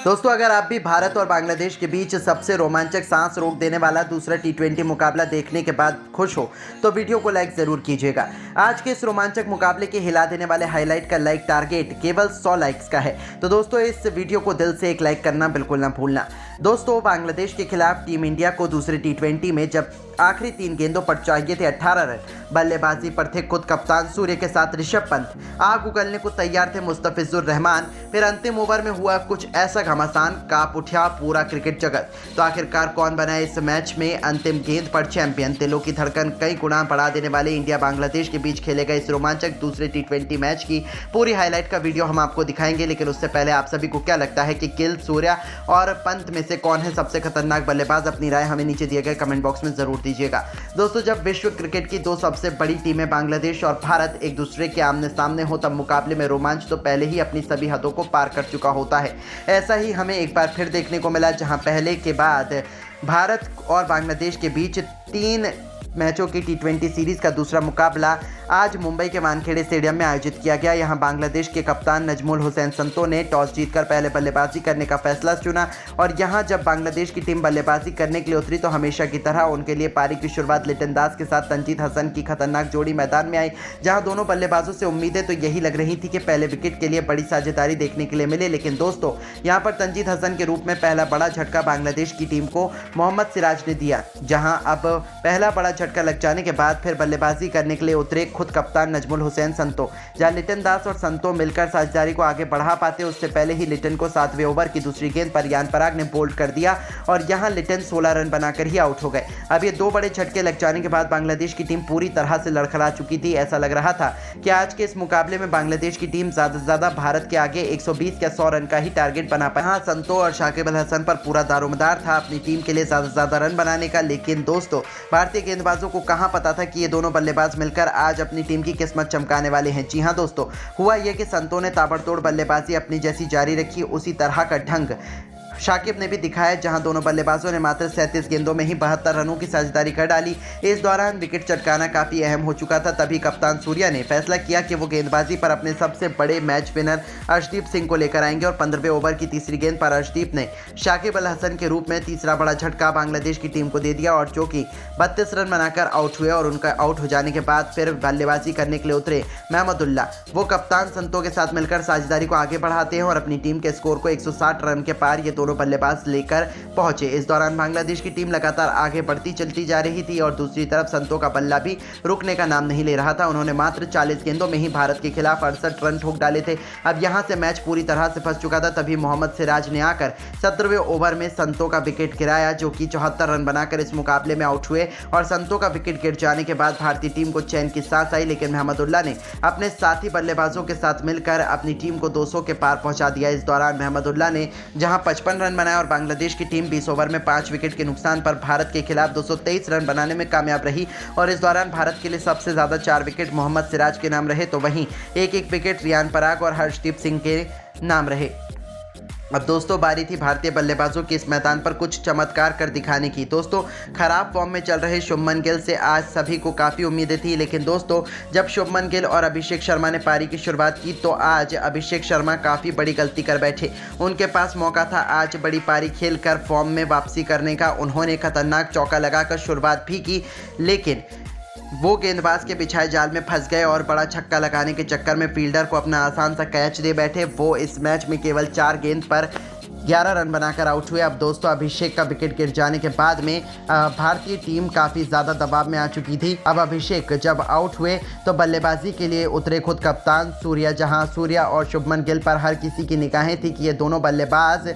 दोस्तों, अगर आप भी भारत और बांग्लादेश के बीच सबसे रोमांचक सांस रोक देने वाला दूसरा टी20 मुकाबला देखने के बाद खुश हो तो वीडियो को लाइक जरूर कीजिएगा। आज के इस रोमांचक मुकाबले के हिला देने वाले हाईलाइट का लाइक टारगेट केवल 100 लाइक्स का है। तो दोस्तों, इस वीडियो को दिल से एक लाइक करना बिल्कुल ना भूलना। दोस्तों, बांग्लादेश के खिलाफ टीम इंडिया को दूसरे टी20 में जब आखिरी 3 गेंदों पर चाहिए थे 18 रन, बल्लेबाजी पर थे खुद कप्तान सूर्य के साथ ऋषभ पंत, आग उगलने को तैयार थे मुस्तफिजुर रहमान। फिर अंतिम ओवर में हुआ कुछ ऐसा घमासान, कांप उठा पूरा क्रिकेट जगत। तो आखिरकार कौन बना इस मैच में अंतिम गेंद पर चैंपियन? दिलों की धड़कन कई गुना बढ़ा देने वाले इंडिया बांग्लादेश के बीच खेले गए इस रोमांचक दूसरे टी20 मैच की पूरी हाईलाइट का वीडियो हम आपको दिखाएंगे। लेकिन उससे पहले आप सभी को क्या लगता है कि गिल, सूर्या और पंत में से कौन है सबसे खतरनाक बल्लेबाज? अपनी राय हमें नीचे दिए गए कमेंट बॉक्स में जरूर दीजिएगा। दोस्तों, जब विश्व क्रिकेट की दो सबसे बड़ी टीमें बांग्लादेश और भारत एक दूसरे के आमने सामने हो, तब मुकाबले में रोमांच तो पहले ही अपनी सभी हदों को पार कर चुका होता है। ऐसा ही हमें एक बार फिर देखने को मिला, जहां पहले के बाद भारत और बांग्लादेश के बीच 3 मैचों की टी20 सीरीज का दूसरा मुकाबला आज मुंबई के वानखेड़े स्टेडियम में आयोजित किया गया। यहां बांग्लादेश के कप्तान नजमुल हुसैन संतो ने टॉस जीतकर पहले बल्लेबाजी करने का फैसला चुना और यहां जब बांग्लादेश की टीम बल्लेबाजी करने के लिए उतरी तो हमेशा की तरह उनके लिए पारी की शुरुआत लिटन दास के साथ तंजीद हसन की खतरनाक जोड़ी मैदान में आई। जहां दोनों बल्लेबाजों से उम्मीदें तो यही लग रही थी कि पहले विकेट के लिए बड़ी साझेदारी देखने के लिए मिले, लेकिन दोस्तों यहां पर तंजीद हसन के रूप में पहला बड़ा झटका बांग्लादेश की टीम को मोहम्मद सिराज ने दिया। जहां अब पहला बड़ा झटका लग जाने के बाद फिर बल्लेबाजी करने के लिए उतरे खुद कप्तान नजमुल हुसैन संतो। जहां लिटन दास और संतो मिलकर साझेदारी को आगे बढ़ा पाते, उससे पहले ही लिटन को 7वें ओवर की दूसरी गेंद पर यान पराग ने बोल्ड कर दिया और यहां लिटन 16 रन बनाकर ही आउट हो गए। अब ये 2 बड़े झटके लग जाने के बाद बांग्लादेश की टीम पूरी तरह से लड़खड़ा चुकी थी। ऐसा लग रहा था कि आज के इस मुकाबले में बांग्लादेश की टीम ज्यादा से ज्यादा भारत के आगे 120 या 100 रन का ही टारगेट बना पाए। हाँ, संतो और शाकिब अल हसन पर पूरा दारोमदार था अपनी टीम के लिए ज्यादा से ज्यादा रन बनाने का। लेकिन दोस्तों, भारतीय गेंदबाजों को कहां पता था कि ये दोनों बल्लेबाज मिलकर आज अपनी टीम की किस्मत चमकाने वाले हैं। जी हां दोस्तों, हुआ यह कि संतो ने ताबड़तोड़ बल्लेबाजी अपनी जैसी जारी रखी, उसी तरह का ढंग शाकिब ने भी दिखाया। जहां दोनों बल्लेबाजों ने मात्र 37 गेंदों में ही 72 रनों की साझेदारी कर डाली। इस दौरान विकेट चटकाना काफी अहम हो चुका था। तभी कप्तान सूर्या ने फैसला किया कि वो गेंदबाजी पर अपने सबसे बड़े मैच विनर अर्शदीप सिंह को लेकर आएंगे और 15वें ओवर की तीसरी गेंद पर अर्शदीप ने शाकिब अल हसन के रूप में तीसरा बड़ा झटका बांग्लादेश की टीम को दे दिया और जो कि 32 रन बनाकर आउट हुए। और उनका आउट हो जाने के बाद फिर बल्लेबाजी करने के लिए उतरे महमदुल्लाह। वो कप्तान संतो के साथ मिलकर साझेदारी को आगे बढ़ाते हैं और अपनी टीम के स्कोर को 160 रन के पार ये दोनों बल्लेबाज लेकर पहुंचे। इस दौरान बांग्लादेश की टीम लगातार आगे बढ़ती चलती जा रही थी और दूसरी तरफ संतो का बल्ला भी रुकने का नाम नहीं ले रहा था। उन्होंने मात्र 40 गेंदों में ही भारत के खिलाफ 68 रन ठोक डाले थे। अब यहां से मैच पूरी तरह से फंस चुका था। तभी मोहम्मद सिराज ने आकर 17वें ओवर में संतो का विकेट गिराया, जो कि 74 रन बनाकर इस मुकाबले में आउट हुए। और संतो का विकेट गिर जाने के बाद भारतीय टीम को चैन की सांस आई, लेकिन महमदुल्लाह ने अपने साथी बल्लेबाजों के साथ मिलकर अपनी टीम को 200 के पार पहुंचा दिया। इस दौरान महमदुल्लाह ने जहां 55 रन बनाए और बांग्लादेश की टीम 20 ओवर में 5 विकेट के नुकसान पर भारत के खिलाफ 223 रन बनाने में कामयाब रही। और इस दौरान भारत के लिए सबसे ज्यादा 4 विकेट मोहम्मद सिराज के नाम रहे, तो वहीं एक विकेट रियान पराग और हर्षदीप सिंह के नाम रहे। अब दोस्तों, बारी थी भारतीय बल्लेबाजों की इस मैदान पर कुछ चमत्कार कर दिखाने की। दोस्तों, खराब फॉर्म में चल रहे शुभमन गिल से आज सभी को काफ़ी उम्मीदें थी, लेकिन दोस्तों जब शुभमन गिल और अभिषेक शर्मा ने पारी की शुरुआत की तो आज अभिषेक शर्मा काफ़ी बड़ी गलती कर बैठे। उनके पास मौका था आज बड़ी पारी खेलकर फॉर्म में वापसी करने का। उन्होंने खतरनाक चौका लगाकर शुरुआत भी की, लेकिन वो गेंदबाज के बिछाए जाल में फंस गए और बड़ा छक्का लगाने के चक्कर में फील्डर को अपना आसान सा कैच दे बैठे। वो इस मैच में केवल 4 गेंद पर 11 रन बनाकर आउट हुए। अब दोस्तों, अभिषेक का विकेट गिर जाने के बाद में भारतीय टीम काफ़ी ज़्यादा दबाव में आ चुकी थी। अब अभिषेक जब आउट हुए तो बल्लेबाजी के लिए उतरे खुद कप्तान सूर्या। जहां सूर्या और शुभमन गिल पर हर किसी की निगाहें थी कि ये दोनों बल्लेबाज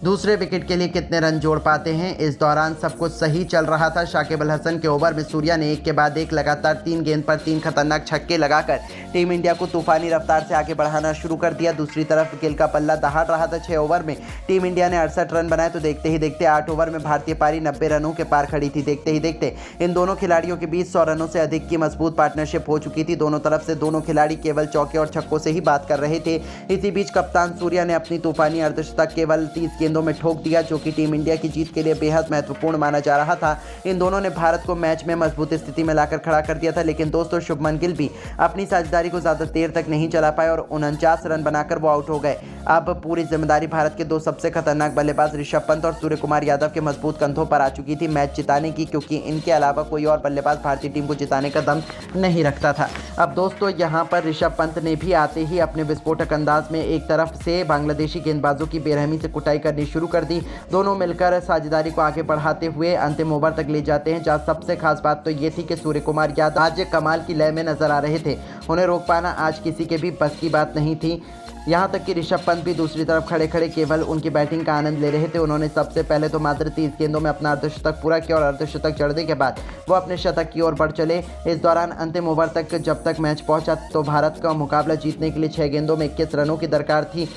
दूसरे विकेट के लिए कितने रन जोड़ पाते हैं। इस दौरान सब कुछ सही चल रहा था। शाकिब अल हसन के ओवर में सूर्या ने एक के बाद एक लगातार 3 गेंद पर 3 खतरनाक छक्के लगाकर टीम इंडिया को तूफानी रफ्तार से आगे बढ़ाना शुरू कर दिया। दूसरी तरफ गिल का पल्ला दहाड़ रहा था। 6 ओवर में टीम इंडिया ने 68 रन बनाए, तो देखते ही देखते 8 ओवर में भारतीय पारी 90 रनों के पार खड़ी थी। देखते ही देखते इन दोनों खिलाड़ियों के बीच 100 रनों से अधिक की मजबूत पार्टनरशिप हो चुकी थी। दोनों तरफ से दोनों खिलाड़ी केवल चौके और छक्कों से ही बात कर रहे थे। इसी बीच कप्तान सूर्या ने अपनी तूफानी अर्धशतक केवल 30 गेंद गेंदों में ठोक दिया, जो कि टीम इंडिया की जीत के लिए बेहद महत्वपूर्ण माना जा रहा था। इन दोनों ने भारत को मैच में मजबूत स्थिति में लाकर खड़ा कर दिया था, लेकिन दोस्तों शुभमन गिल भी अपनी साझेदारी को ज्यादा देर तक नहीं चला पाए और 49 रन बनाकर वो आउट हो गए। अब पूरी जिम्मेदारी भारत के दो सबसे खतरनाक बल्लेबाज ऋषभ पंत और सूर्य कुमार यादव के मजबूत कंधों पर आ चुकी थी मैच जिताने की, क्योंकि इनके अलावा कोई और बल्लेबाज भारतीय टीम को जिताने का दम नहीं रखता था। अब दोस्तों यहाँ पर ऋषभ पंत ने भी आते ही अपने विस्फोटक अंदाज में एक तरफ से बांग्लादेशी गेंदबाजों की बेरहमी से कुटाई करनी शुरू कर दी। दोनों मिलकर साझेदारी को आगे बढ़ाते हुए अंतिम ओवर तक ले जाते हैं, जहाँ सबसे खास बात तो ये थी कि सूर्य कुमार यादव आज कमाल की लय में नजर आ रहे थे। उन्हें रोक पाना आज किसी के भी बस की बात नहीं थी। यहाँ तक कि ऋषभ पंत भी दूसरी तरफ खड़े खड़े केवल उनकी बैटिंग का आनंद ले रहे थे। उन्होंने सबसे पहले तो मात्र 30 गेंदों में अपना अर्धशतक पूरा किया और अर्धशतक जड़ने के बाद वो अपने शतक की ओर बढ़ चले। इस दौरान अंतिम ओवर तक जब तक मैच पहुंचा तो भारत का मुकाबला जीतने के लिए 6 गेंदों में 21 रनों की दरकार थी।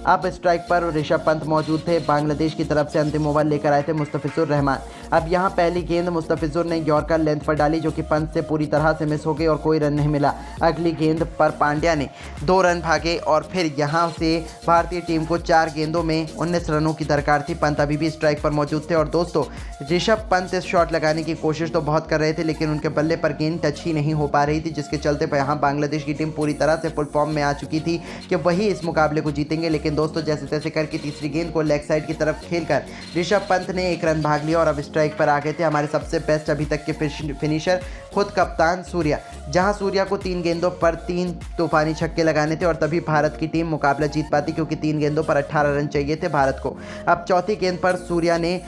अब स्ट्राइक पर ऋषभ पंत मौजूद थे। बांग्लादेश की तरफ से अंतिम ओवर लेकर आए थे मुस्तफिजुर रहमान। अब यहाँ पहली गेंद मुस्तफिजुर ने यॉर्कर लेंथ पर डाली, जो कि पंत से पूरी तरह से मिस हो गई और कोई रन नहीं मिला। अगली गेंद पर पांड्या ने 2 रन भागे और फिर यहाँ से भारतीय टीम को 4 गेंदों में 19 रनों की दरकार थी। पंत अभी भी स्ट्राइक पर मौजूद थे और दोस्तों ऋषभ पंत इस शॉट लगाने की कोशिश तो बहुत कर रहे थे, लेकिन उनके बल्ले पर गेंद टच ही नहीं हो पा रही थी, जिसके चलते यहाँ बांग्लादेश की टीम पूरी तरह से फुल फॉर्म में आ चुकी थी कि वही इस मुकाबले को जीतेंगे। लेकिन दोस्तों जैसे तैसे करके तीसरी गेंद को लेग साइड की तरफ खेलकर ऋषभ पंत ने 1 रन भाग लिया और अब स्ट्राइक पर आ गए थे हमारे सबसे बेस्ट अभी तक के फिनिशर खुद कप्तान सूर्या, जहां सूर्या को 3 गेंदों पर 3 तूफानी छक्के लगाने थे और तभी भारत की टीम मुकाबला जीत पाती, क्योंकि 3 गेंदों पर 18 रन चाहिए थे भारत को। अब चौथी गेंद पर सूर्या ने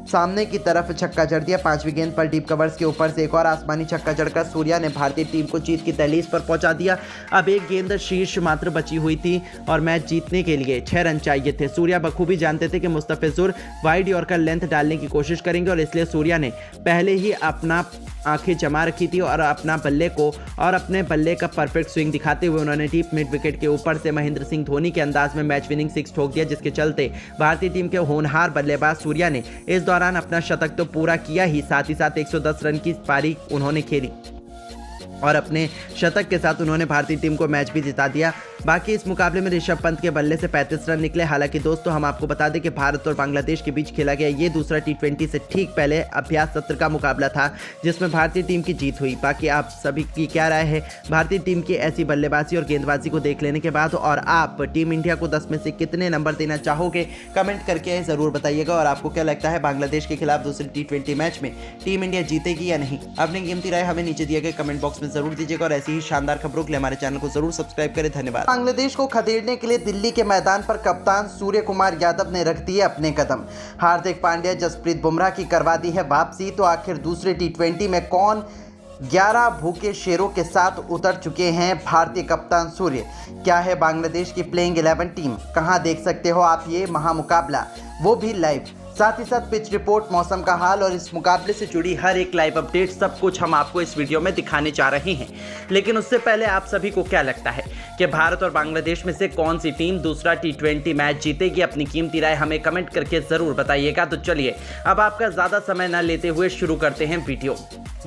सामने की तरफ छक्का जड़ दिया। 5वीं गेंद पर डीप कवर्स के ऊपर से एक और आसमानी छक्का जड़कर सूर्या ने भारतीय टीम को जीत की दहलीज पर पहुंचा दिया। अब एक गेंद शीर्ष मात्र बची हुई थी और मैच जीतने के लिए 6 रन चाहिए थे। सूर्या बखूबी जानते थे कि मुस्तफिजुर वाइड यॉर्कर लेंथ डालने की कोशिश करेंगे और इसलिए सूर्या ने पहले ही अपना आंखें जमा रखी थी और अपने बल्ले का परफेक्ट स्विंग दिखाते हुए उन्होंने डीप मिड विकेट के ऊपर से महेंद्र सिंह धोनी के अंदाज में मैच विनिंग 6 ठोक दिया, जिसके चलते भारतीय टीम के होनहार बल्लेबाज सूर्या ने इस दौरान अपना शतक तो पूरा किया ही, साथ ही साथ 110 रन की पारी उन्होंने खेली और अपने शतक के साथ उन्होंने भारतीय टीम को मैच भी जिता दिया। बाकी इस मुकाबले में ऋषभ पंत के बल्ले से 35 रन निकले। हालांकि दोस्तों हम आपको बता दें कि भारत और बांग्लादेश के बीच खेला गया ये दूसरा T20 से ठीक पहले अभ्यास सत्र का मुकाबला था, जिसमें भारतीय टीम की जीत हुई। बाकी आप सभी की क्या राय है भारतीय टीम की ऐसी बल्लेबाजी और गेंदबाजी को देख लेने के बाद, और आप टीम इंडिया को 10 में से कितने नंबर देना चाहोगे कमेंट करके ज़रूर बताइएगा। और आपको क्या लगता है बांग्लादेश के खिलाफ दूसरे T20 मैच में टीम इंडिया जीतेगी या नहीं? अपनी कीमती राय हमें नीचे दिए गए कमेंट बॉक्स में जरूर दीजिएगा और ऐसी ही शानदार खबरों के लिए हमारे चैनल को जरूर सब्सक्राइब करें। धन्यवाद। बांग्लादेश को खदेड़ने के लिए दिल्ली के मैदान पर कप्तान सूर्य कुमार यादव ने रख दिए अपने कदम। हार्दिक पांड्या, जसप्रीत बुमराह की करवा दी है वापसी। तो आखिर दूसरे T20 में कौन 11 भूखे शेरों के साथ उतर चुके हैं भारतीय कप्तान सूर्य? क्या है बांग्लादेश की प्लेइंग 11 टीम? कहां देख सकते हो आप ये महामुकाबला, वो भी लाइव? साथ ही साथ पिच रिपोर्ट, मौसम का हाल और इस मुकाबले से जुड़ी हर एक लाइव अपडेट, सब कुछ हम आपको इस वीडियो में दिखाने जा रहे हैं। लेकिन उससे पहले आप सभी को क्या लगता है कि भारत और बांग्लादेश में से कौन सी टीम दूसरा T20 मैच जीतेगी? अपनी कीमती राय हमें कमेंट करके ज़रूर बताइएगा। तो चलिए अब आपका ज़्यादा समय न लेते हुए शुरू करते हैं वीडियो।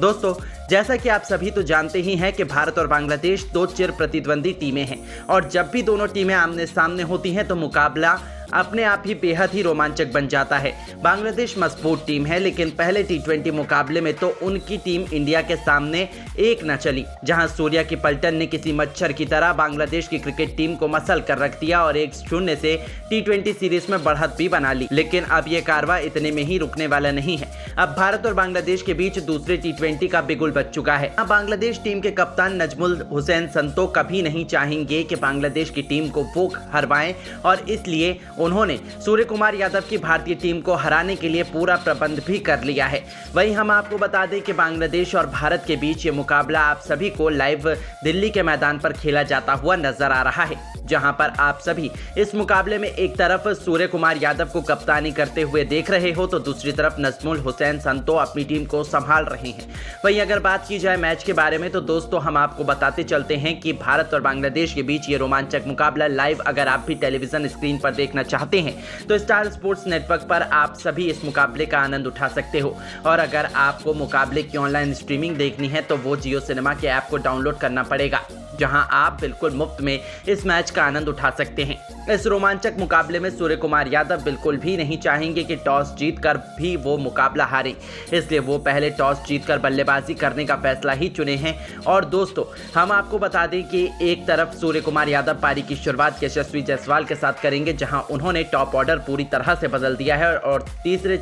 दोस्तों जैसा कि आप सभी तो जानते ही हैं कि भारत और बांग्लादेश 2 चिर प्रतिद्वंदी टीमें हैं और जब भी दोनों टीमें आमने सामने होती हैं तो मुकाबला अपने आप ही बेहद ही रोमांचक बन जाता है। बांग्लादेश मजबूत टीम है, लेकिन पहले T20 मुकाबले में तो उनकी टीम इंडिया के सामने एक न चली, जहां सूर्या की पलटन ने किसी मच्छर की तरह बांग्लादेश की क्रिकेट टीम को मसल कर रख दिया और 1-0 से T20 सीरीज में बढ़त भी बना ली। लेकिन अब यह कारवा इतने में ही रुकने वाला नहीं है। अब भारत और बांग्लादेश के बीच दूसरे T20 का बिगुल बच चुका है। अब बांग्लादेश टीम के कप्तान नजमुल हुसैन संतो कभी नहीं चाहेंगे कि बांग्लादेश की टीम को वो हरवाएं और इसलिए उन्होंने सूर्य कुमार यादव की भारतीय टीम को हराने के लिए पूरा प्रबंध भी कर लिया है। वहीं हम आपको बता दें कि बांग्लादेश और भारत के बीच ये मुकाबला आप सभी को लाइव दिल्ली के मैदान पर खेला जाता हुआ नजर आ रहा है, जहां पर आप सभी इस मुकाबले में एक तरफ सूर्य कुमार यादव को कप्तानी करते हुए देख रहे हो तो दूसरी तरफ नजमुल हुसैन संतो अपनी टीम को संभाल रहे हैं। वहीं अगर बात की जाए मैच के बारे में तो दोस्तों हम आपको बताते चलते हैं कि भारत और बांग्लादेश के बीच ये रोमांचक मुकाबला लाइव अगर आप भी टेलीविजन स्क्रीन पर देखना चाहते हैं तो स्टार स्पोर्ट्स नेटवर्क पर आप सभी इस मुकाबले का आनंद उठा सकते हो। और अगर आपको मुकाबले की ऑनलाइन स्ट्रीमिंग देखनी है तो वो जियो सिनेमा के ऐप को डाउनलोड करना पड़ेगा, जहां आप बिल्कुल मुफ्त में इस मैच का आनंद उठा सकते हैं। इस रोमांचक मुकाबले में सूर्य कुमार यादव बिल्कुल भी नहीं चाहेंगे कि टॉस जीतकर भी वो मुकाबला हारे, इसलिए वो पहले टॉस जीतकर बल्लेबाजी करने का फैसला ही चुने हैं। और दोस्तों, हम आपको बता दें कि एक तरफ सूर्य कुमार यादव पारी की शुरुआत यशस्वी जायसवाल के साथ करेंगे, जहां उन्होंने टॉप ऑर्डर पूरी तरह से बदल दिया है और तीसरे